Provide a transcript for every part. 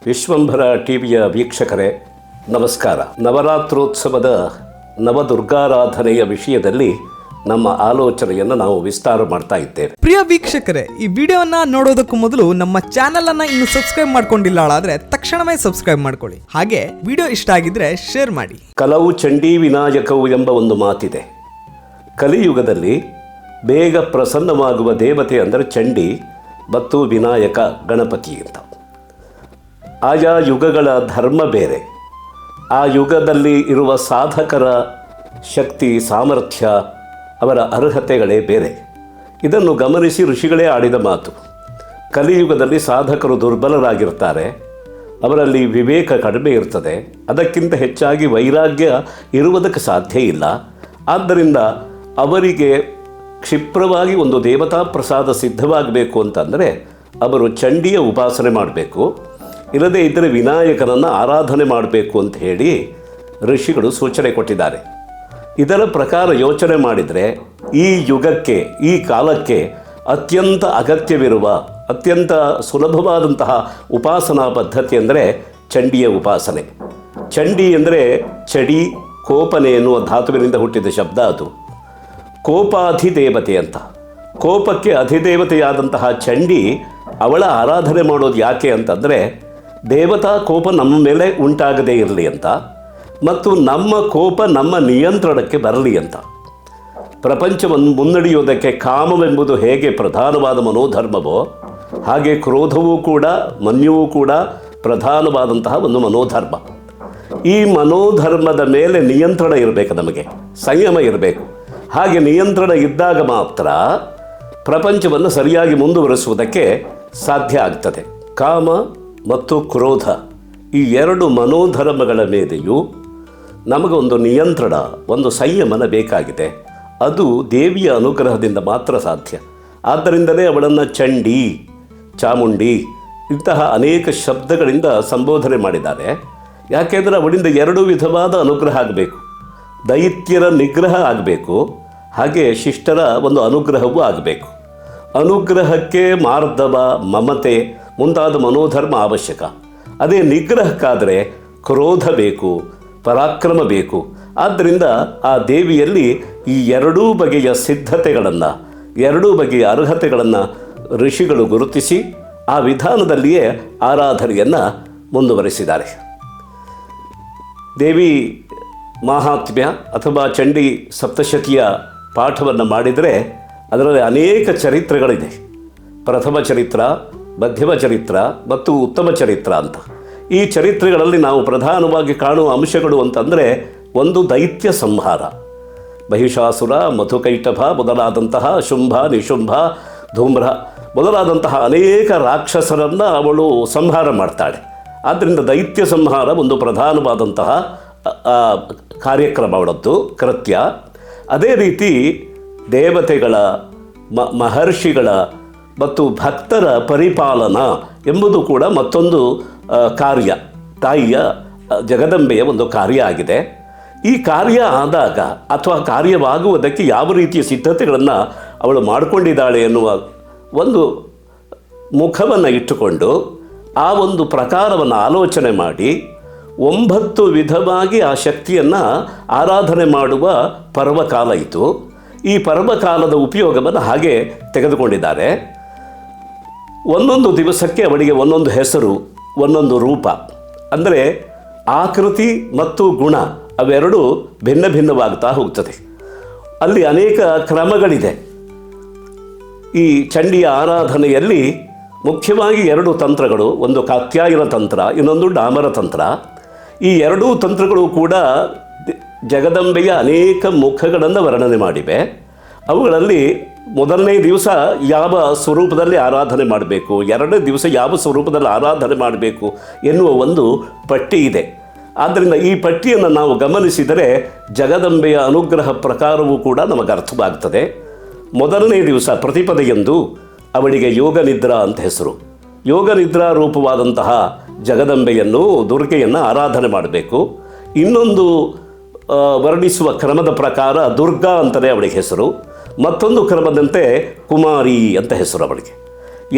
ವಿಶ್ವಂಭರ ಟಿವಿಯ ವೀಕ್ಷಕರೇ ನಮಸ್ಕಾರ. ನವರಾತ್ರೋತ್ಸವದ ನವದುರ್ಗಾರಾಧನೆಯ ವಿಷಯದಲ್ಲಿ ನಮ್ಮ ಆಲೋಚನೆಯನ್ನು ನಾವು ವಿಸ್ತಾರ ಮಾಡ್ತಾ ಇದ್ದೇವೆ. ಪ್ರಿಯ ವೀಕ್ಷಕರೇ, ಈ ವಿಡಿಯೋನ ನೋಡೋದಕ್ಕೂ ಮೊದಲು ನಮ್ಮ ಚಾನೆಲ್ ಅನ್ನ ಇನ್ನು ಸಬ್ಸ್ಕ್ರೈಬ್ ಮಾಡ್ಕೊಂಡಿಲ್ಲ ಆದ್ರೆ ತಕ್ಷಣವೇ ಸಬ್ಸ್ಕ್ರೈಬ್ ಮಾಡ್ಕೊಳ್ಳಿ. ಹಾಗೆ ವಿಡಿಯೋ ಇಷ್ಟ ಆಗಿದ್ರೆ ಶೇರ್ ಮಾಡಿ. ಕಲವು ಚಂಡೀ ವಿನಾಯಕವು ಎಂಬ ಒಂದು ಮಾತಿದೆ. ಕಲಿಯುಗದಲ್ಲಿ ಬೇಗ ಪ್ರಸನ್ನವಾಗುವ ದೇವತೆ ಅಂದರೆ ಚಂಡಿ ಮತ್ತು ವಿನಾಯಕ ಗಣಪತಿ ಅಂತ. ಆಯಾ ಯುಗಗಳ ಧರ್ಮ ಬೇರೆ, ಆ ಯುಗದಲ್ಲಿ ಇರುವ ಸಾಧಕರ ಶಕ್ತಿ ಸಾಮರ್ಥ್ಯ, ಅವರ ಅರ್ಹತೆಗಳೇ ಬೇರೆ. ಇದನ್ನು ಗಮನಿಸಿ ಋಷಿಗಳೇ ಆಡಿದ ಮಾತು. ಕಲಿಯುಗದಲ್ಲಿ ಸಾಧಕರು ದುರ್ಬಲರಾಗಿರ್ತಾರೆ, ಅವರಲ್ಲಿ ವಿವೇಕ ಕಡಿಮೆ ಇರ್ತದೆ, ಅದಕ್ಕಿಂತ ಹೆಚ್ಚಾಗಿ ವೈರಾಗ್ಯ ಇರುವುದಕ್ಕೆ ಸಾಧ್ಯ ಇಲ್ಲ. ಆದ್ದರಿಂದ ಅವರಿಗೆ ಕ್ಷಿಪ್ರವಾಗಿ ಒಂದು ದೇವತಾ ಪ್ರಸಾದ ಸಿದ್ಧವಾಗಬೇಕು ಅಂತಂದರೆ ಅವರು ಚಂಡಿಯ ಉಪಾಸನೆ ಮಾಡಬೇಕು, ಇಲ್ಲದೇ ಇದ್ದರೆ ವಿನಾಯಕನನ್ನು ಆರಾಧನೆ ಮಾಡಬೇಕು ಅಂತ ಹೇಳಿ ಋಷಿಗಳು ಸೂಚನೆ ಕೊಟ್ಟಿದ್ದಾರೆ. ಇದರ ಪ್ರಕಾರ ಯೋಚನೆ ಮಾಡಿದರೆ ಈ ಯುಗಕ್ಕೆ, ಈ ಕಾಲಕ್ಕೆ ಅತ್ಯಂತ ಅಗತ್ಯವಿರುವ, ಅತ್ಯಂತ ಸುಲಭವಾದಂತಹ ಉಪಾಸನಾ ಪದ್ಧತಿ ಅಂದರೆ ಚಂಡಿಯ ಉಪಾಸನೆ. ಚಂಡಿ ಅಂದರೆ ಚಡಿ, ಕೋಪನೆ ಎನ್ನುವ ಧಾತುವಿನಿಂದ ಹುಟ್ಟಿದ ಶಬ್ದ. ಅದು ಕೋಪಾಧಿದೇವತೆ ಅಂತ. ಕೋಪಕ್ಕೆ ಅಧಿದೇವತೆಯಾದಂತಹ ಚಂಡಿ, ಅವಳ ಆರಾಧನೆ ಮಾಡೋದು ಯಾಕೆ ಅಂತಂದರೆ ದೇವತಾ ಕೋಪ ನಮ್ಮ ಮೇಲೆ ಉಂಟಾಗದೇ ಇರಲಿ ಅಂತ, ಮತ್ತು ನಮ್ಮ ಕೋಪ ನಮ್ಮ ನಿಯಂತ್ರಣಕ್ಕೆ ಬರಲಿ ಅಂತ. ಪ್ರಪಂಚವನ್ನು ಮುನ್ನಡೆಯೋದಕ್ಕೆ ಕಾಮವೆಂಬುದು ಹೇಗೆ ಪ್ರಧಾನವಾದ ಮನೋಧರ್ಮವೋ ಹಾಗೆ ಕ್ರೋಧವೂ ಕೂಡ, ಮನ್ಯುವೂ ಕೂಡ ಪ್ರಧಾನವಾದಂತಹ ಒಂದು ಮನೋಧರ್ಮ. ಈ ಮನೋಧರ್ಮದ ಮೇಲೆ ನಿಯಂತ್ರಣ ಇರಬೇಕು, ನಮಗೆ ಸಂಯಮ ಇರಬೇಕು. ಹಾಗೆ ನಿಯಂತ್ರಣ ಇದ್ದಾಗ ಮಾತ್ರ ಪ್ರಪಂಚವನ್ನು ಸರಿಯಾಗಿ ಮುಂದುವರಿಸುವುದಕ್ಕೆ ಸಾಧ್ಯ ಆಗ್ತದೆ. ಕಾಮ ಮತ್ತು ಕ್ರೋಧ ಈ ಎರಡು ಮನೋಧರ್ಮಗಳ ಮೇಲೆಯೂ ನಮಗೊಂದು ನಿಯಂತ್ರಣ, ಒಂದು ಸಂಯಮನ ಬೇಕಾಗಿದೆ. ಅದು ದೇವಿಯ ಅನುಗ್ರಹದಿಂದ ಮಾತ್ರ ಸಾಧ್ಯ. ಆದ್ದರಿಂದಲೇ ಅವಳನ್ನು ಚಂಡಿ, ಚಾಮುಂಡಿ ಇಂತಹ ಅನೇಕ ಶಬ್ದಗಳಿಂದ ಸಂಬೋಧನೆ ಮಾಡಿದ್ದಾರೆ. ಯಾಕೆಂದರೆ ಅವಳಿಂದ ಎರಡು ವಿಧವಾದ ಅನುಗ್ರಹ ಆಗಬೇಕು. ದೈತ್ಯರ ನಿಗ್ರಹ ಆಗಬೇಕು, ಹಾಗೆ ಶಿಷ್ಟರ ಒಂದು ಅನುಗ್ರಹವೂ ಆಗಬೇಕು. ಅನುಗ್ರಹಕ್ಕೆ ಮಾರ್ಧವ, ಮಮತೆ ಮುಂತಾದ ಮನೋಧರ್ಮ ಅವಶ್ಯಕ. ಅದೇ ನಿಗ್ರಹಕ್ಕಾದರೆ ಕ್ರೋಧ ಬೇಕು, ಪರಾಕ್ರಮ ಬೇಕು. ಆದ್ದರಿಂದ ಆ ದೇವಿಯಲ್ಲಿ ಈ ಎರಡೂ ಬಗೆಯ ಸಿದ್ಧತೆಗಳನ್ನು, ಎರಡೂ ಬಗೆಯ ಅರ್ಹತೆಗಳನ್ನು ಋಷಿಗಳು ಗುರುತಿಸಿ ಆ ವಿಧಾನದಲ್ಲಿಯೇ ಆರಾಧನೆಯನ್ನು ಮುಂದುವರಿಸಿದ್ದಾರೆ. ದೇವಿ ಮಾಹಾತ್ಮ್ಯ ಅಥವಾ ಚಂಡಿ ಸಪ್ತಶತಿಯ ಪಾಠವನ್ನು ಮಾಡಿದರೆ ಅದರಲ್ಲಿ ಅನೇಕ ಚರಿತ್ರೆಗಳಿದೆ. ಪ್ರಥಮ ಚರಿತ್ರ, ಮಧ್ಯಮ ಚರಿತ್ರ ಮತ್ತು ಉತ್ತಮ ಚರಿತ್ರ ಅಂತ. ಈ ಚರಿತ್ರೆಗಳಲ್ಲಿ ನಾವು ಪ್ರಧಾನವಾಗಿ ಕಾಣುವ ಅಂಶಗಳು ಅಂತಂದರೆ, ಒಂದು ದೈತ್ಯ ಸಂಹಾರ. ಮಹಿಷಾಸುರ, ಮಧುಕೈಟಭ ಮೊದಲಾದಂತಹ, ಶುಂಭ, ನಿಶುಂಭ, ಧೂಮ್ರ ಮೊದಲಾದಂತಹ ಅನೇಕ ರಾಕ್ಷಸರನ್ನು ಅವಳು ಸಂಹಾರ ಮಾಡ್ತಾಳೆ. ಆದ್ದರಿಂದ ದೈತ್ಯ ಸಂಹಾರ ಒಂದು ಪ್ರಧಾನವಾದಂತಹ ಕಾರ್ಯಕ್ರಮ, ಅವಳದ್ದು ಕೃತ್ಯ. ಅದೇ ರೀತಿ ದೇವತೆಗಳ, ಮಹರ್ಷಿಗಳ ಮತ್ತು ಭಕ್ತರ ಪರಿಪಾಲನ ಎಂಬುದು ಕೂಡ ಮತ್ತೊಂದು ಕಾರ್ಯ, ತಾಯಿಯ ಜಗದಂಬೆಯ ಒಂದು ಕಾರ್ಯ ಆಗಿದೆ. ಈ ಕಾರ್ಯ ಆದಾಗ ಅಥವಾ ಕಾರ್ಯವಾಗುವುದಕ್ಕೆ ಯಾವ ರೀತಿಯ ಸಿದ್ಧತೆಗಳನ್ನು ಅವಳು ಮಾಡಿಕೊಂಡಿದ್ದಾಳೆ ಎನ್ನುವ ಒಂದು ಮುಖವನ್ನು ಇಟ್ಟುಕೊಂಡು ಆ ಒಂದು ಪ್ರಕಾರವನ್ನು ಆಲೋಚನೆ ಮಾಡಿ 9 ವಿಧವಾಗಿ ಆ ಶಕ್ತಿಯನ್ನು ಆರಾಧನೆ ಮಾಡುವ ಪರ್ವಕಾಲ ಇತ್ತು. ಈ ಪರ್ವಕಾಲದ ಉಪಯೋಗವನ್ನು ಹಾಗೆ ತೆಗೆದುಕೊಂಡಿದ್ದಾರೆ. ಒಂದೊಂದು ದಿವಸಕ್ಕೆ ಅವಳಿಗೆ ಒಂದೊಂದು ಹೆಸರು, ಒಂದೊಂದು ರೂಪ. ಅಂದರೆ ಆಕೃತಿ ಮತ್ತು ಗುಣ ಅವೆರಡೂ ಭಿನ್ನ ಭಿನ್ನವಾಗ್ತಾ ಹೋಗ್ತದೆ. ಅಲ್ಲಿ ಅನೇಕ ಕ್ರಮಗಳಿದೆ. ಈ ಚಂಡಿಯ ಆರಾಧನೆಯಲ್ಲಿ ಮುಖ್ಯವಾಗಿ 2 ತಂತ್ರಗಳು, ಒಂದು ಕಾತ್ಯಾಯನ ತಂತ್ರ, ಇನ್ನೊಂದು ಡಾಮರ ತಂತ್ರ. ಈ ಎರಡೂ ತಂತ್ರಗಳು ಕೂಡ ಜಗದಂಬೆಯ ಅನೇಕ ಮುಖಗಳನ್ನು ವರ್ಣನೆ ಮಾಡಿವೆ. ಅವುಗಳಲ್ಲಿ ಮೊದಲನೇ ದಿವಸ ಯಾವ ಸ್ವರೂಪದಲ್ಲಿ ಆರಾಧನೆ ಮಾಡಬೇಕು, ಎರಡನೇ ದಿವಸ ಯಾವ ಸ್ವರೂಪದಲ್ಲಿ ಆರಾಧನೆ ಮಾಡಬೇಕು ಎನ್ನುವ ಒಂದು ಪಟ್ಟಿ ಇದೆ. ಆದ್ದರಿಂದ ಈ ಪಟ್ಟಿಯನ್ನು ನಾವು ಗಮನಿಸಿದರೆ ಜಗದಂಬೆಯ ಅನುಗ್ರಹ ಪ್ರಕಾರವೂ ಕೂಡ ನಮಗೆ ಅರ್ಥವಾಗ್ತದೆ. ಮೊದಲನೇ ದಿವಸ ಪ್ರತಿಪದೆಯಂದು ಅವಳಿಗೆ ಯೋಗ ನಿದ್ರಾ ಅಂತ ಹೆಸರು. ಯೋಗ ನಿದ್ರಾ ರೂಪವಾದಂತಹ ಜಗದಂಬೆಯನ್ನು, ದುರ್ಗೆಯನ್ನು ಆರಾಧನೆ ಮಾಡಬೇಕು. ಇನ್ನೊಂದು ವರ್ಣಿಸುವ ಕ್ರಮದ ಪ್ರಕಾರ ದುರ್ಗಾ ಅಂತಲೇ ಅವಳಿಗೆ ಹೆಸರು. ಮತ್ತೊಂದು ಕ್ರಮದಂತೆ ಕುಮಾರಿ ಅಂತ ಹೆಸರು ಅವಳಿಗೆ.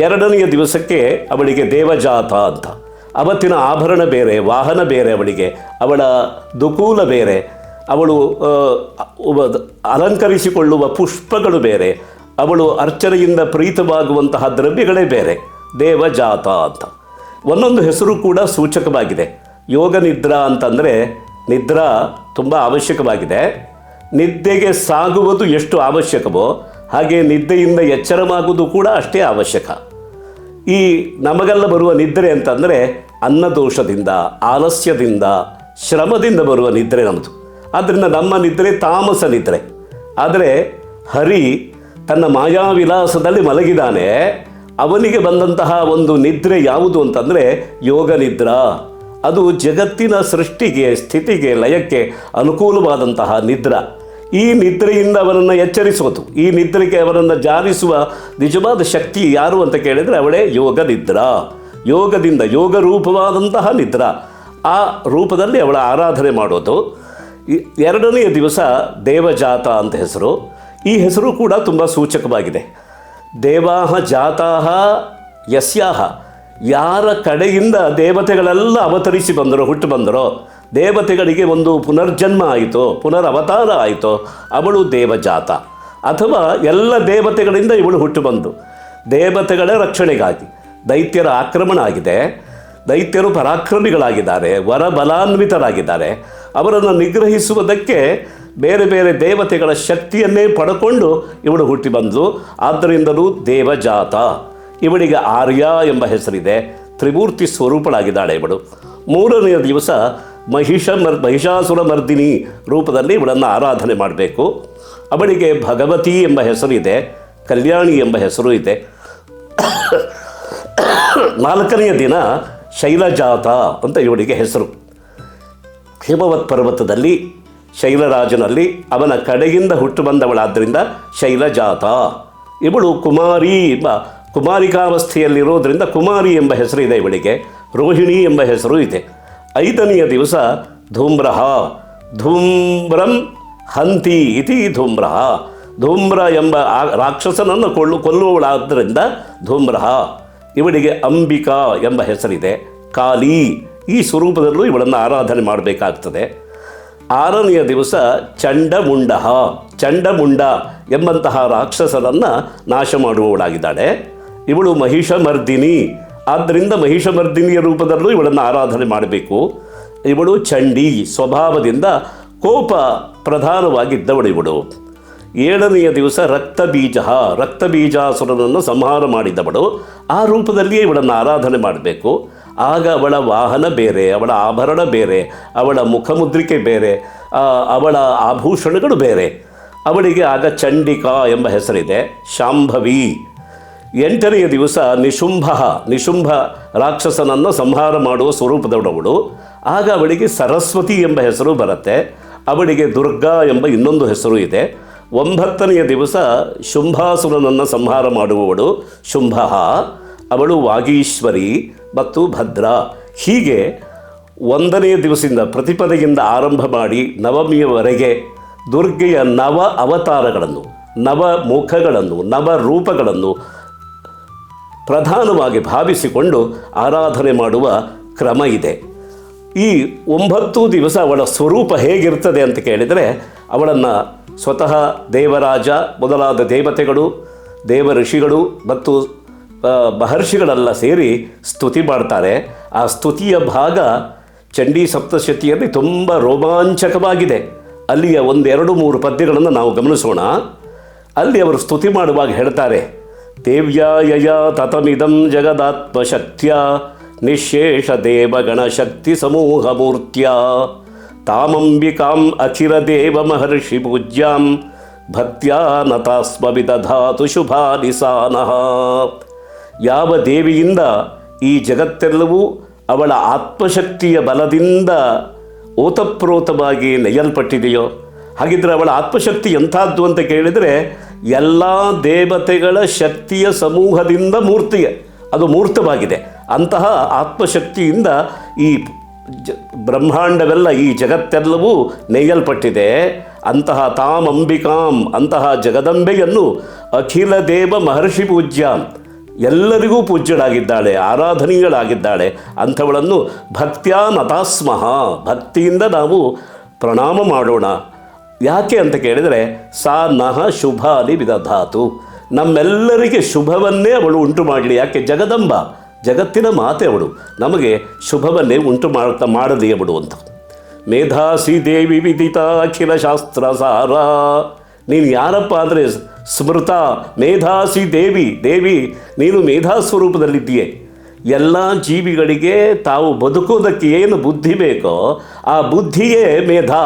ಎರಡನೆಯ ದಿವಸಕ್ಕೆ ಅವಳಿಗೆ ದೇವಜಾತ ಅಂತ, ಅವತ್ತಿನ ಆಭರಣ ಬೇರೆ, ವಾಹನ ಬೇರೆ ಅವಳಿಗೆ, ಅವಳ ದುಕೂಲ ಬೇರೆ, ಅವಳು ಅಲಂಕರಿಸಿಕೊಳ್ಳುವ ಪುಷ್ಪಗಳು ಬೇರೆ, ಅವಳು ಅರ್ಚನೆಯಿಂದ ಪ್ರೀತವಾಗುವಂತಹ ದ್ರವ್ಯಗಳೇ ಬೇರೆ. ದೇವಜಾತ ಅಂತ ಒಂದೊಂದು ಹೆಸರು ಕೂಡ ಸೂಚಕವಾಗಿದೆ. ಯೋಗ ನಿದ್ರಾ ಅಂತಂದರೆ ನಿದ್ರಾ ತುಂಬ ಅವಶ್ಯಕವಾಗಿದೆ. ನಿದ್ದೆಗೆ ಸಾಗುವುದು ಎಷ್ಟು ಅವಶ್ಯಕವೋ ಹಾಗೆ ನಿದ್ದೆಯಿಂದ ಎಚ್ಚರವಾಗುವುದು ಕೂಡ ಅಷ್ಟೇ ಅವಶ್ಯಕ. ಈ ನಮಗೆಲ್ಲ ಬರುವ ನಿದ್ರೆ ಅಂತಂದರೆ ಅನ್ನದೋಷದಿಂದ, ಆಲಸ್ಯದಿಂದ, ಶ್ರಮದಿಂದ ಬರುವ ನಿದ್ರೆ ನಮ್ಮದು. ಆದ್ದರಿಂದ ನಮ್ಮ ನಿದ್ರೆ ತಾಮಸ ನಿದ್ರೆ. ಆದರೆ ಹರಿ ತನ್ನ ಮಾಯಾವಿಲಾಸದಲ್ಲಿ ಮಲಗಿದಾನೆ. ಅವನಿಗೆ ಬಂದಂತಹ ಒಂದು ನಿದ್ರೆ ಯಾವುದು ಅಂತಂದರೆ ಯೋಗ ನಿದ್ರಾ. ಅದು ಜಗತ್ತಿನ ಸೃಷ್ಟಿಗೆ, ಸ್ಥಿತಿಗೆ, ಲಯಕ್ಕೆ ಅನುಕೂಲವಾದಂತಹ ನಿದ್ರಾ. ಈ ನಿದ್ರೆಯಿಂದ ಅವರನ್ನು ಎಚ್ಚರಿಸೋದು, ಈ ನಿದ್ರೆಗೆ ಅವರನ್ನು ಜಾರಿಸುವ ನಿಜವಾದ ಶಕ್ತಿ ಯಾರು ಅಂತ ಕೇಳಿದರೆ ಅವಳೇ ಯೋಗ ನಿದ್ರಾ. ಯೋಗದಿಂದ, ಯೋಗ ರೂಪವಾದಂತಹ ನಿದ್ರಾ, ಆ ರೂಪದಲ್ಲಿ ಅವಳ ಆರಾಧನೆ ಮಾಡೋದು. ಎರಡನೆಯ ದಿವಸ ದೇವಜಾತ ಅಂತ ಹೆಸರು. ಈ ಹೆಸರು ಕೂಡ ತುಂಬ ಸೂಚಕವಾಗಿದೆ. ದೇವಾಹ ಜಾತಾಹ ಯಸ್ಯಾಹ, ಯಾರ ಕಡೆಯಿಂದ ದೇವತೆಗಳೆಲ್ಲ ಅವತರಿಸಿ ಬಂದರೋ, ಹುಟ್ಟು ಬಂದರೋ, ದೇವತೆಗಳಿಗೆ ಒಂದು ಪುನರ್ಜನ್ಮ ಆಯಿತೋ, ಪುನರವತಾರ ಆಯಿತೋ, ಅವಳು ದೇವಜಾತ. ಅಥವಾ ಎಲ್ಲ ದೇವತೆಗಳಿಂದ ಇವಳು ಹುಟ್ಟು ಬಂದು ದೇವತೆಗಳ ರಕ್ಷಣೆಗಾಗಿ. ದೈತ್ಯರ ಆಕ್ರಮಣ ಆಗಿದೆ, ದೈತ್ಯರು ಪರಾಕ್ರಮಿಗಳಾಗಿದ್ದಾರೆ, ವರಬಲಾನ್ವಿತರಾಗಿದ್ದಾರೆ. ಅವರನ್ನು ನಿಗ್ರಹಿಸುವುದಕ್ಕೆ ಬೇರೆ ಬೇರೆ ದೇವತೆಗಳ ಶಕ್ತಿಯನ್ನೇ ಪಡ್ಕೊಂಡು ಇವಳು ಹುಟ್ಟಿ ಬಂದು, ಆದ್ದರಿಂದಲೂ ದೇವಜಾತ. ಇವಳಿಗೆ ಆರ್ಯ ಎಂಬ ಹೆಸರಿದೆ. ತ್ರಿಮೂರ್ತಿ ಸ್ವರೂಪಳಾಗಿದ್ದಾಳೆ ಇವಳು. ಮೂರನೆಯ ದಿವಸ ಮಹಿಷಾಸುರ ಮರ್ದಿನಿ ರೂಪದಲ್ಲಿ ಇವಳನ್ನು ಆರಾಧನೆ ಮಾಡಬೇಕು. ಅವಳಿಗೆ ಭಗವತಿ ಎಂಬ ಹೆಸರಿದೆ, ಕಲ್ಯಾಣಿ ಎಂಬ ಹೆಸರು ಇದೆ. ನಾಲ್ಕನೆಯ ದಿನ ಶೈಲಜಾತ ಅಂತ ಇವಳಿಗೆ ಹೆಸರು. ಹಿಮವತ್ ಪರ್ವತದಲ್ಲಿ ಶೈಲರಾಜನಲ್ಲಿ ಅವನ ಕಡೆಯಿಂದ ಹುಟ್ಟು ಬಂದವಳಾದ್ದರಿಂದ ಶೈಲಜಾತ. ಇವಳು ಕುಮಾರಿ ಎಂಬ ಕುಮಾರಿಕಾವಸ್ಥೆಯಲ್ಲಿರೋದರಿಂದ ಕುಮಾರಿ ಎಂಬ ಹೆಸರಿದೆ ಇವಳಿಗೆ. ರೋಹಿಣಿ ಎಂಬ ಹೆಸರು ಇದೆ. ಐದನೆಯ ದಿವಸ ಧೂಮ್ರಹ. ಧೂಮ್ರಂ ಹಂತಿ ಇತಿ ಧೂಮ್ರಹ. ಧೂಮ್ರ ಎಂಬ ರಾಕ್ಷಸನನ್ನು ಕೊಲ್ಲುವವಳಾದ್ದರಿಂದ ಧೂಮ್ರಹ. ಇವಳಿಗೆ ಅಂಬಿಕಾ ಎಂಬ ಹೆಸರಿದೆ. ಕಾಳಿ, ಈ ಸ್ವರೂಪದಲ್ಲೂ ಇವಳನ್ನು ಆರಾಧನೆ ಮಾಡಬೇಕಾಗ್ತದೆ. ಆರನೆಯ ದಿವಸ ಚಂಡಮುಂಡ. ಚಂಡಮುಂಡ ಎಂಬಂತಹ ರಾಕ್ಷಸರನ್ನು ನಾಶ ಮಾಡುವವಳಾಗಿದ್ದಾಳೆ. ಇವಳು ಮಹಿಷಮರ್ದಿನಿ, ಆದ್ದರಿಂದ ಮಹಿಷಮರ್ದಿನಿಯ ರೂಪದಲ್ಲೂ ಇವಳನ್ನು ಆರಾಧನೆ ಮಾಡಬೇಕು. ಇವಳು ಚಂಡಿ, ಸ್ವಭಾವದಿಂದ ಕೋಪ ಪ್ರಧಾನವಾಗಿದ್ದವಳು ಇವಳು. ಏಳನೆಯ ದಿವಸ ರಕ್ತಬೀಜ. ರಕ್ತಬೀಜಾಸುರನನ್ನು ಸಂಹಾರ ಮಾಡಿದವಳು. ಆ ರೂಪದಲ್ಲಿಯೇ ಇವಳನ್ನು ಆರಾಧನೆ ಮಾಡಬೇಕು. ಆಗ ಅವಳ ವಾಹನ ಬೇರೆ, ಅವಳ ಆಭರಣ ಬೇರೆ, ಅವಳ ಮುಖಮುದ್ರಿಕೆ ಬೇರೆ, ಅವಳ ಆಭೂಷಣಗಳು ಬೇರೆ. ಅವಳಿಗೆ ಆಗ ಚಂಡಿಕಾ ಎಂಬ ಹೆಸರಿದೆ. ಶಾಂಭವಿ. ಎಂಟನೆಯ ದಿವಸ ನಿಶುಂಭ ರಾಕ್ಷಸನನ್ನು ಸಂಹಾರ ಮಾಡುವ ಸ್ವರೂಪದವಳು. ಆಗ ಅವಳಿಗೆ ಸರಸ್ವತಿ ಎಂಬ ಹೆಸರು ಬರುತ್ತೆ. ಅವಳಿಗೆ ದುರ್ಗಾ ಎಂಬ ಇನ್ನೊಂದು ಹೆಸರು ಇದೆ. ಒಂಬತ್ತನೆಯ ದಿವಸ ಶುಂಭಾಸುರನನ್ನು ಸಂಹಾರ ಮಾಡುವವಳು ಶುಂಭ. ಅವಳು ವಾಗೀಶ್ವರಿ ಮತ್ತು ಭದ್ರ. ಹೀಗೆ ಒಂದನೆಯ ದಿವಸದಿಂದ ಪ್ರತಿಪದೆಯಿಂದ ಆರಂಭ ಮಾಡಿ ನವಮಿಯವರೆಗೆ ದುರ್ಗೆಯ ನವ ಅವತಾರಗಳನ್ನು, ನವ ಮುಖಗಳನ್ನು, ನವ ರೂಪಗಳನ್ನು ಪ್ರಧಾನವಾಗಿ ಭಾವಿಸಿಕೊಂಡು ಆರಾಧನೆ ಮಾಡುವ ಕ್ರಮ ಇದೆ. ಈ 9 ದಿವಸ ಅವಳ ಸ್ವರೂಪ ಹೇಗಿರ್ತದೆ ಅಂತ ಕೇಳಿದರೆ, ಅವಳನ್ನು ಸ್ವತಃ ದೇವರಾಜ ಮೊದಲಾದ ದೇವತೆಗಳು, ದೇವ ಋಷಿಗಳು ಮತ್ತು ಮಹರ್ಷಿಗಳೆಲ್ಲ ಸೇರಿ ಸ್ತುತಿ ಮಾಡ್ತಾರೆ. ಆ ಸ್ತುತಿಯ ಭಾಗ ಚಂಡೀ ಸಪ್ತಶತಿಯಲ್ಲಿ ತುಂಬ ರೋಮಾಂಚಕವಾಗಿದೆ. ಅಲ್ಲಿಯ 1, 2, 3 ಪದ್ಯಗಳನ್ನು ನಾವು ಗಮನಿಸೋಣ. ಅಲ್ಲಿ ಅವರು ಸ್ತುತಿ ಮಾಡುವಾಗ ಹೇಳ್ತಾರೆ, ದೇವ್ಯಾಯಯ ತತಮಿದಂ ಜಗದಾತ್ಮಶಕ್ತ್ಯ ನಿಶೇಷ ದೇವಗಣಶಕ್ತಿ ಸಮೂಹಮೂರ್ತ್ಯ ತಾಮಂಬಿಕಾಂ ಅಚಿರದೇವ ಮಹರ್ಷಿ ಪೂಜ್ಯಾಂ ಭಕ್ತ್ಯಾ ನತಾಸ್ಮವಿದಧಾತು ಶುಭಾನಿಸಾನಃ. ಯಾವ ದೇವಿಯಿಂದ ಈ ಜಗತ್ತೆಲ್ಲವೂ ಅವಳ ಆತ್ಮಶಕ್ತಿಯ ಬಲದಿಂದ ಓತಪ್ರೋತವಾಗಿ ನೆಯ್ಯಲ್ಪಟ್ಟಿದೆಯೋ, ಹಾಗಿದ್ರೆ ಅವಳ ಆತ್ಮಶಕ್ತಿ ಎಂಥದ್ದು ಅಂತ ಕೇಳಿದರೆ, ಎಲ್ಲ ದೇವತೆಗಳ ಶಕ್ತಿಯ ಸಮೂಹದಿಂದ ಅದು ಮೂರ್ತವಾಗಿದೆ. ಅಂತಹ ಆತ್ಮಶಕ್ತಿಯಿಂದ ಈ ಬ್ರಹ್ಮಾಂಡವೆಲ್ಲ, ಈ ಜಗತ್ತೆಲ್ಲವೂ ನೆಯ್ಯಲ್ಪಟ್ಟಿದೆ. ಅಂತಹ ತಾಮಂಬಿಕಾಂ, ಅಂತಹ ಜಗದಂಬೆಯನ್ನು ಅಖಿಲ ದೇವ ಮಹರ್ಷಿ ಪೂಜ್ಯಾಂ, ಎಲ್ಲರಿಗೂ ಪೂಜ್ಯಳಾಗಿದ್ದಾಳೆ, ಆರಾಧನೀಯಳಾಗಿದ್ದಾಳೆ. ಅಂಥವಳನ್ನು ಭಕ್ತ್ಯಾ ನತಾಸ್ಮಃ, ಭಕ್ತಿಯಿಂದ ನಾವು ಪ್ರಣಾಮ ಮಾಡೋಣ. ಯಾಕೆ ಅಂತ ಕೇಳಿದರೆ ಸಾ ನಃ ಶುಭಾನಿ ವಿದಧಾತು, ನಮ್ಮೆಲ್ಲರಿಗೆ ಶುಭವನ್ನೇ ಅವಳು ಉಂಟು ಮಾಡಲಿ. ಯಾಕೆ? ಜಗದಂಬ, ಜಗತ್ತಿನ ಮಾತೆ ಅವಳು, ನಮಗೆ ಶುಭವನ್ನೇ ಉಂಟು ಮಾಡಲಿ ಅವಳು ಅಂತ. ಮೇಧಾಸಿ ದೇವಿ ವಿದಿತ ಅಖಿಲ ಶಾಸ್ತ್ರ ಸಾರ, ನೀನು ಯಾರಪ್ಪ ಅಂದರೆ ಸ್ಮೃತ ಮೇಧಾಸಿ ದೇವಿ, ದೇವಿ ನೀನು ಮೇಧಾ ಸ್ವರೂಪದಲ್ಲಿದ್ದೀಯೆ. ಎಲ್ಲ ಜೀವಿಗಳಿಗೆ ತಾವು ಬದುಕೋದಕ್ಕೆ ಏನು ಬುದ್ಧಿ ಬೇಕೋ ಆ ಬುದ್ಧಿಯೇ ಮೇಧಾ.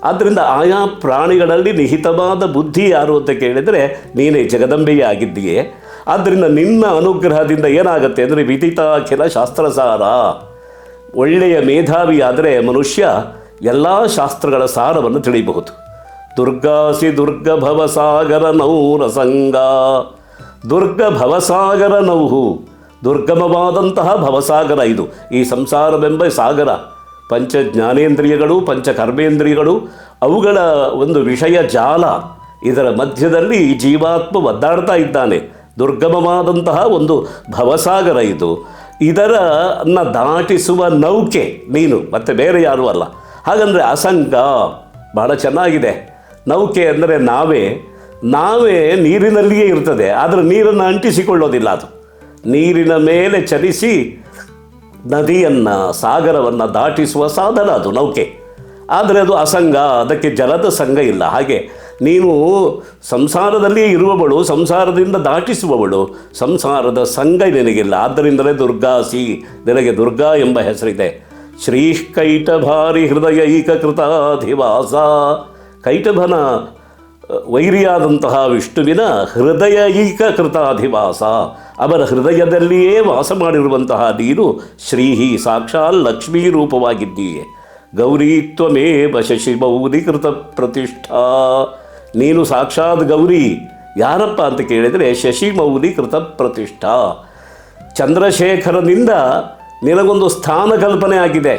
ಆದ್ದರಿಂದ ಆಯಾ ಪ್ರಾಣಿಗಳಲ್ಲಿ ನಿಹಿತವಾದ ಬುದ್ಧಿ ಯಾರು ಅಂತ ಕೇಳಿದರೆ ನೀನೇ ಜಗದಂಬೆಯೇ ಆಗಿದ್ದೀಯೆ. ಆದ್ದರಿಂದ ನಿನ್ನ ಅನುಗ್ರಹದಿಂದ ಏನಾಗುತ್ತೆ ಅಂದರೆ ವಿದಿತ ಅಖಿಲ ಶಾಸ್ತ್ರಸಾರ, ಒಳ್ಳೆಯ ಮೇಧಾವಿ ಆದರೆ ಮನುಷ್ಯ ಎಲ್ಲ ಶಾಸ್ತ್ರಗಳ ಸಾರವನ್ನು ತಿಳಿಯಬಹುದು. ದುರ್ಗಾಸಿ ದುರ್ಗ ಭವಸಾಗರ ನೌರಸಂಗ, ದುರ್ಗ ಭವಸಾಗರ ನೌಹು, ದುರ್ಗಮವಾದಂತಹ ಭವಸಾಗರ ಇದು. ಈ ಸಂಸಾರವೆಂಬ ಸಾಗರ, ಪಂಚ ಜ್ಞಾನೇಂದ್ರಿಯಗಳು, ಪಂಚ ಕರ್ಮೇಂದ್ರಿಯಗಳು, ಅವುಗಳ ಒಂದು ವಿಷಯ ಜಾಲ, ಇದರ ಮಧ್ಯದಲ್ಲಿ ಈ ಜೀವಾತ್ಮ ಒದ್ದಾಡ್ತಾ ಇದ್ದಾನೆ. ದುರ್ಗಮವಾದಂತಹ ಒಂದು ಭವಸಾಗರ ಇದು. ಇದರನ್ನು ದಾಟಿಸುವ ನೌಕೆ ನೀನು, ಮತ್ತು ಬೇರೆ ಯಾರೂ ಅಲ್ಲ. ಹಾಗಂದರೆ ಅಸಂಗ ಬಹಳ ಚೆನ್ನಾಗಿದೆ. ನೌಕೆ ಅಂದರೆ ನಾವೇ ನೀರಿನಲ್ಲಿಯೇ ಇರ್ತದೆ, ಆದರೆ ನೀರನ್ನು ಅಂಟಿಸಿಕೊಳ್ಳೋದಿಲ್ಲ. ಅದು ನೀರಿನ ಮೇಲೆ ಚಲಿಸಿ ನದಿಯನ್ನು, ಸಾಗರವನ್ನು ದಾಟಿಸುವ ಸಾಧನ ಅದು ನೌಕೆ. ಆದರೆ ಅದು ಅಸಂಗ, ಅದಕ್ಕೆ ಜಲದ ಸಂಘ ಇಲ್ಲ. ಹಾಗೆ ನೀನು ಸಂಸಾರದಲ್ಲಿ ಇರುವವಳು, ಸಂಸಾರದಿಂದ ದಾಟಿಸುವವಳು, ಸಂಸಾರದ ಸಂಘ ನಿನಗಿಲ್ಲ. ಆದ್ದರಿಂದಲೇ ದುರ್ಗಾಸಿ, ನಿನಗೆ ದುರ್ಗಾ ಎಂಬ ಹೆಸರಿದೆ. ಶ್ರೀಕೈಟಭಾರಿ ಹೃದಯೈಕ ಕೃತಾಧಿವಾಸ, ಕೈಟಭನ ವೈರಿಯಾದಂತಹ ವಿಷ್ಣುವಿನ ಹೃದಯೈಕ ಕೃತಾಧಿವಾಸ, ಅವರ ಹೃದಯದಲ್ಲಿಯೇ ವಾಸ ಮಾಡಿರುವಂತಹ ನೀನು ಶ್ರೀಹಿ, ಸಾಕ್ಷಾತ್ ಲಕ್ಷ್ಮೀ ರೂಪವಾಗಿದ್ದೀಯೆ. ಗೌರೀತ್ವಮೇವ ಶಶಿಮೌಲಿ ಕೃತ ಪ್ರತಿಷ್ಠಾ, ನೀನು ಸಾಕ್ಷಾತ್ ಗೌರಿ. ಯಾರಪ್ಪ ಅಂತ ಕೇಳಿದರೆ ಶಶಿಮೌಲಿ ಕೃತ ಪ್ರತಿಷ್ಠಾ, ಚಂದ್ರಶೇಖರನಿಂದ ನಿನಗೊಂದು ಸ್ಥಾನ ಕಲ್ಪನೆ ಆಗಿದೆ.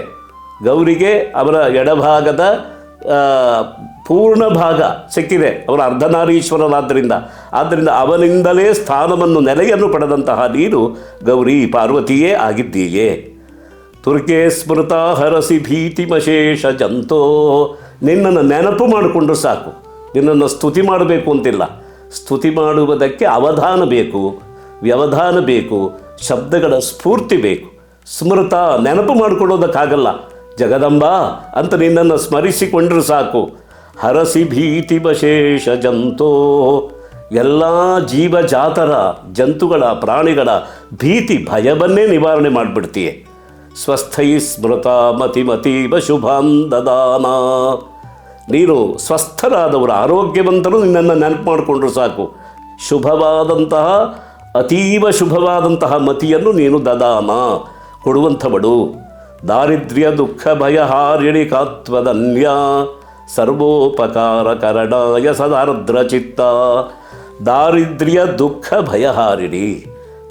ಗೌರಿಗೆ ಅವರ ಎಡಭಾಗದ ಪೂರ್ಣ ಭಾಗ ಸಿಕ್ಕಿದೆ, ಅವರ ಅರ್ಧನಾರೀಶ್ವರನಾದ್ದರಿಂದ. ಆದ್ದರಿಂದ ಅವನಿಂದಲೇ ಸ್ಥಾನವನ್ನು, ನೆಲೆಯನ್ನು ಪಡೆದಂತಹ ನೀನು ಗೌರಿ ಪಾರ್ವತಿಯೇ ಆಗಿದ್ದೀಯೇ. ತುರ್ಕೆ ಸ್ಮೃತ ಹರಸಿ ಭೀತಿಮಶೇಷ ಜಂತೋ, ನಿನ್ನನ್ನು ನೆನಪು ಮಾಡಿಕೊಂಡ್ರು ಸಾಕು, ನಿನ್ನನ್ನು ಸ್ತುತಿ ಮಾಡಬೇಕು ಅಂತಿಲ್ಲ. ಸ್ತುತಿ ಮಾಡುವುದಕ್ಕೆ ಅವಧಾನ ಬೇಕು, ವ್ಯವಧಾನ ಬೇಕು, ಶಬ್ದಗಳ ಸ್ಫೂರ್ತಿ ಬೇಕು. ಸ್ಮೃತ ನೆನಪು ಮಾಡಿಕೊಳ್ಳೋದಕ್ಕಾಗಲ್ಲ. ಜಗದಂಬ ಅಂತ ನಿನ್ನನ್ನು ಸ್ಮರಿಸಿಕೊಂಡ್ರೂ ಸಾಕು. ಹರಸಿ ಭೀತಿಮಶೇಷ ಜಂತೋ, ಎಲ್ಲ ಜೀವಜಾತರ, ಜಂತುಗಳ, ಪ್ರಾಣಿಗಳ ಭೀತಿ, ಭಯವನ್ನೇ ನಿವಾರಣೆ ಮಾಡಿಬಿಡ್ತೀಯೆ. ಸ್ವಸ್ಥೈ ಸ್ಮೃತ ಮತಿಮತೀವ ಶುಭಾನ್ ದದಾನ, ನೀನು ಸ್ವಸ್ಥರಾದವರು, ಆರೋಗ್ಯವಂತರು ನಿನ್ನನ್ನು ನೆನಪು ಮಾಡಿಕೊಂಡ್ರು ಸಾಕು. ಶುಭವಾದಂತಹ, ಅತೀವ ಶುಭವಾದಂತಹ ಮತಿಯನ್ನು ನೀನು ದದಾನ, ಕೊಡುವಂಥವಳು. ದಾರಿದ್ರ್ಯ ದುಃಖ ಭಯಹಾರಿಣಿ ಕಾತ್ವದನ್ಯ, ಸರ್ವೋಪಕಾರ ಕರಣಾಯ ಸದಾರ್ದ್ರ ಚಿತ್ತ. ದಾರಿದ್ರ್ಯ ದುಃಖ ಭಯಹಾರಿಣಿ,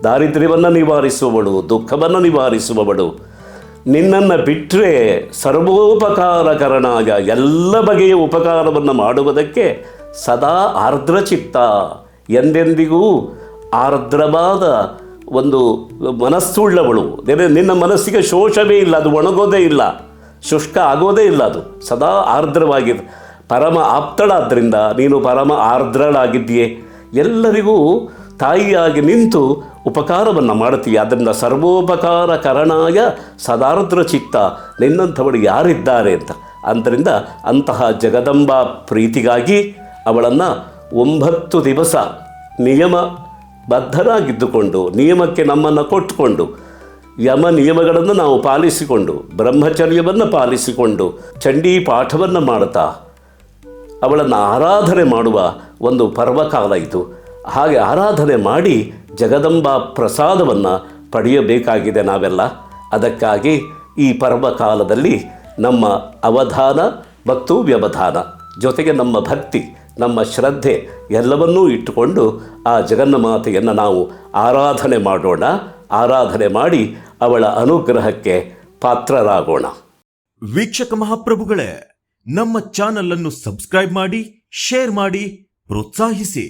ದಾರಿದ್ರ್ಯವನ್ನು ನಿವಾರಿಸುವವಳು, ದುಃಖವನ್ನು ನಿವಾರಿಸುವವಳು. ನಿನ್ನನ್ನು ಬಿಟ್ಟರೆ ಸರ್ವೋಪಕಾರ ಕರಣಾಯ, ಎಲ್ಲ ಬಗೆಯ ಉಪಕಾರವನ್ನು ಮಾಡುವುದಕ್ಕೆ ಸದಾ ಆರ್ದ್ರಚಿತ್ತ, ಎಂದೆಂದಿಗೂ ಆರ್ದ್ರವಾದ ಒಂದು ಮನಸ್ಸುಳ್ಳವಳು. ನಿನ್ನ ಮನಸ್ಸಿಗೆ ಶೋಷವೇ ಇಲ್ಲ, ಅದು ಒಣಗೋದೇ ಇಲ್ಲ, ಶುಷ್ಕ ಆಗೋದೇ ಇಲ್ಲ, ಅದು ಸದಾ ಆರ್ದ್ರವಾಗಿದೆ. ಪರಮ ಆಪ್ತಳಾದ್ದರಿಂದ ನೀನು ಪರಮ ಆರ್ದ್ರಳಾಗಿದ್ದೀಯೆ. ಎಲ್ಲರಿಗೂ ತಾಯಿಯಾಗಿ ನಿಂತು ಉಪಕಾರವನ್ನು ಮಾಡುತ್ತೀಯ. ಆದ್ದರಿಂದ ಸರ್ವೋಪಕಾರ ಕರಣಾಯ ಸದಾರ್ದ್ರ ಚಿತ್ತ, ನಿನ್ನಂಥವಳು ಯಾರಿದ್ದಾರೆ ಅಂತ. ಆದ್ದರಿಂದ ಅಂತಹ ಜಗದಂಬಾ ಪ್ರೀತಿಗಾಗಿ ಅವಳನ್ನು 9 ದಿವಸ ನಿಯಮಬದ್ಧರಾಗಿದ್ದುಕೊಂಡು, ನಿಯಮಕ್ಕೆ ನಮ್ಮನ್ನು ಕೊಟ್ಟುಕೊಂಡು, ಯಮ ನಿಯಮಗಳನ್ನು ನಾವು ಪಾಲಿಸಿಕೊಂಡು, ಬ್ರಹ್ಮಚರ್ಯವನ್ನು ಪಾಲಿಸಿಕೊಂಡು, ಚಂಡೀ ಪಾಠವನ್ನು ಮಾಡುತ್ತಾ ಅವಳನ್ನು ಆರಾಧನೆ ಮಾಡುವ ಒಂದು ಪರ್ವಕಾಲ ಇದು. ಹಾಗೆ ಆರಾಧನೆ ಮಾಡಿ ಜಗದಂಬಾ ಪ್ರಸಾದವನ್ನು ಪಡೆಯಬೇಕಾಗಿದೆ ನಾವೆಲ್ಲ. ಅದಕ್ಕಾಗಿ ಈ ಪರ್ವಕಾಲದಲ್ಲಿ ನಮ್ಮ ಅವಧಾನ ಮತ್ತು ವ್ಯವಧಾನ ಜೊತೆಗೆ ನಮ್ಮ ಭಕ್ತಿ, ನಮ್ಮ ಶ್ರದ್ಧೆ ಎಲ್ಲವನ್ನೂ ಇಟ್ಟುಕೊಂಡು ಆ ಜಗನ್ಮಾತೆಯನ್ನು ನಾವು ಆರಾಧನೆ ಮಾಡೋಣ. ಆರಾಧನೆ ಮಾಡಿ ಅವಳ ಅನುಗ್ರಹಕ್ಕೆ ಪಾತ್ರರಾಗೋಣ. ವೀಕ್ಷಕ ಮಹಾಪ್ರಭುಗಳೇ, ನಮ್ಮ ಚಾನಲ್ ಅನ್ನು ಸಬ್ಸ್ಕ್ರೈಬ್ ಮಾಡಿ, ಶೇರ್ ಮಾಡಿ, ಪ್ರೋತ್ಸಾಹಿಸಿ.